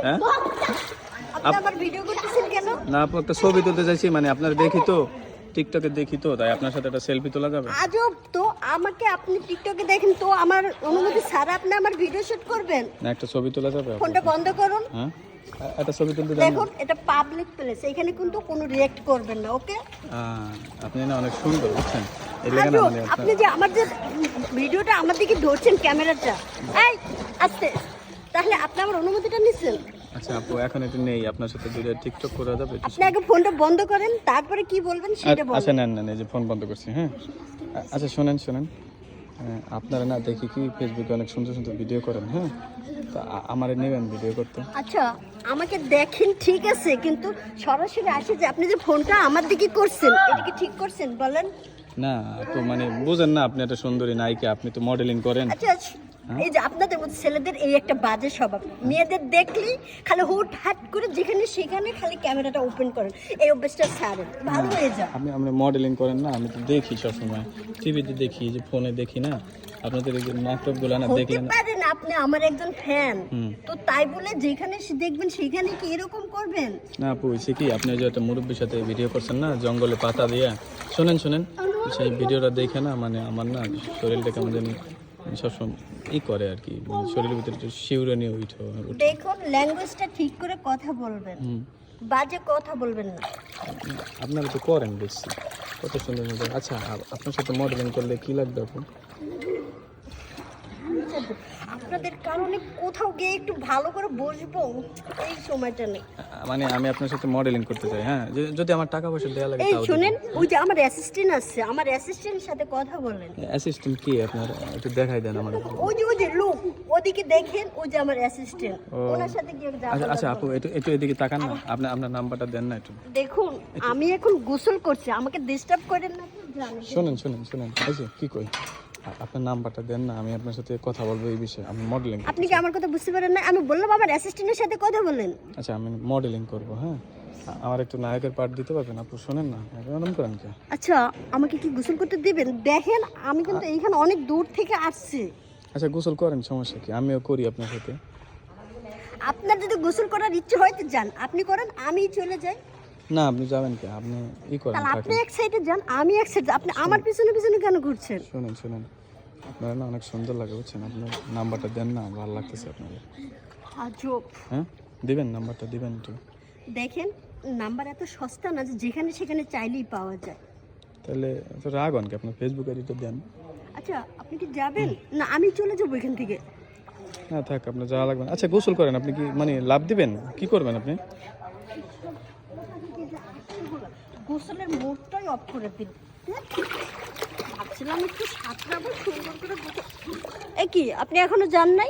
হ্যাঁ আপনি আমার ভিডিও করতেছেন কেন? না আপু, একটা ছবি তুলতে চাইছি, মানে আপনার দেখি তো, টিকটকে দেখি তো, তাই আপনার সাথে একটা সেলফি তোলা যাবে? আজব তো, আমাকে আপনি টিকটকে দেখেন তো আমার অনুমতি ছাড়া আপনি আমার ভিডিও শুট করবেন? না একটা ছবি তোলা যাবে আপু? ফোনটা বন্ধ করুন। হ্যাঁ একটা ছবি তুলতে দেন না? দেখুন এটা পাবলিক প্লেস, এখানে কিন্তু কোনো রিঅ্যাক্ট করবেন না, ওকে? আপনি না অনেক সুন্দর, বুঝছেন? এদিকে না আজব, মানে আপনি যে আমার যে ভিডিওটা আমার দিকে ধরছেন ক্যামেরাটা, এই আস্তে, তাহলে আপনি আমার অনুমতিটা নিছেন? আচ্ছা আপু, এখন এটা নেই, আপনার সাথে দুইটা টিকটক করা যাবে? আপনি আগে ফোনটা বন্ধ করেন, তারপরে কি বলবেন সেটা বলুন। আচ্ছা নেন নেন, এই যে ফোন বন্ধ করছি। হ্যাঁ আচ্ছা শোনেন শোনেন, আপনারা না দেখি কি ফেসবুকে অনেক সুন্দর সুন্দর ভিডিও করেন, হ্যাঁ তা আমারে নেবেন ভিডিও করতে? আচ্ছা আমাকে দেখেন ঠিক আছে, কিন্তু সরাসরি আসে যে আপনি যে ফোনটা আমার দিকে করছেন, এটা কি ঠিক করছেন বলেন? না আপু, মানে বুঝেন না, আপনি একটা সুন্দরী নায়িকা, আপনি তো মডেলিং করেন। আচ্ছা এই যে আপনাদের মধ্যে ছেলেদের এই একটা বাজে স্বভাব, মেয়েদের দেখলেই খালি হুট হাট করে যেখানে সেখানে খালি ক্যামেরাটা ওপেন করেন, এই অভ্যাসটা ছাড়েন, ভালো হয়ে যান। আপনি মডেলিং করেন না, আমি তো দেখি সবসময়, টিভিতে দেখি, যে ফোনে দেখি না আপনাদের এই যে নাটকগুলো না হতে দেখলেন। পারেন আপনি আমার একজন ফ্যান, তো তাই বলে যেখানে দেখবেন সেখানে কি এরকম করবেন? না আপু, হয়েছে কি, আপনি যে একটা মুরব্বীর সাথে ভিডিও করছেন না জঙ্গলে পাতা দিয়ে, শোনেন শোনেন, সেই ভিডিওটা দেখে না মানে আমার না শরীরটা কেমন জানি সবসময় করে আর কি, মানে শরীরের ভিতরে একটু শিউরানি উঠে। দেখুন ল্যাঙ্গুয়েজটা ঠিক করে কথা বলবেন, বাজে কথা বলবেন না। আপনারা তো করেন দেখছি, কত সুন্দর সুন্দর। আচ্ছা আপনার সাথে মডেলিং করলে কি লাগবে আপু? আপনাদের কারণে কোথাও গিয়ে একটু ভালো করে বসবো, এই সময়টা নেই। মানে আমি আপনার সাথে মডেলিং করতে চাই, হ্যাঁ যদি আমার টাকা পয়সা দেওয়া লাগে এই তাও শুনেন, ওই যে আমার অ্যাসিস্ট্যান্ট আছে, আমার অ্যাসিস্ট্যান্টের সাথে কথা বলেন। অ্যাসিস্ট্যান্ট কি আপনার, একটু দেখাই দেন আমার। ওই যে লোক ওদিকে দেখেন, ওই যে আমার অ্যাসিস্ট্যান্ট, ওনার সাথে গিয়ে আচ্ছা আচ্ছা আপু, একটু এদিকে তাকান না, আপনার নাম্বারটা দেন না একটু। দেখুন আমি এখন গোসল করছি, আমাকে ডিস্টার্ব করেন না তো, জানেন। শোনেন শোনেন শোনেন, এই যে কি কই, আপনার নাম্বারটা দেন না, আমি আপনার সাথে কথা বলবো এই বিষয়ে, আমি মডেলিং। আপনি কি আমার কথা বুঝতে পারেন না? আমি বললাম আমার অ্যাসিস্ট্যান্টের সাথে কথা বলেন। আচ্ছা আমি মডেলিং করবো, হ্যাঁ আমার একটু নায়কের পার্ট দিতে পারবেন আপু? শোনেন না, এরকম করেন কে? আচ্ছা আমাকে কি গোসল করতে দিবেন? দেখেন আমি কিন্তু এইখানে অনেক দূর থেকে আসছি। আচ্ছা গোসল করেন, সমস্যা কি, আমিও করি আপনার সাথে। আপনার যদি গোসল করার ইচ্ছে হয় তো যান, আপনি করেন, আমি চলে যাই। না আপনি যাবেন কে, আপনি করেন তাহলে আপনি থাকেন। এক সাইডে যান, আমি এক সাইডে, আপনি আমার পিছনে পিছনে কেন ঘুরছেন? শোনেন শোনেন, আপনার না অনেক সুন্দর লাগে, বুঝছেন? আপনার নাম্বারটা দেন না, ভালো লাগতেছে আপনাদের। আজব। হ্যাঁ দিবেন, নাম্বারটা দিবেন একটু। দেখেন নাম্বার এত সস্তা না যে যেখানে সেখানে চাইলেই পাওয়া যায়। তাহলে তো রাগ হন কি, আপনার ফেসবুক আইডিটা দেন। আচ্ছা আপনি কি যাবেন না আমি চলে যাবো এখান থেকে? না থাক, আপনার যাওয়া লাগবে না। আচ্ছা গোসল করেন, আপনি কি মানে লাভ দিবেন, কি করবেন আপনি? গোসলের মোডটাই অফ করে দিন। ভাবছিলাম একটু সাঁতরাবো সুন্দর করে গোসল। এ কি আপনি এখনো যান নাই?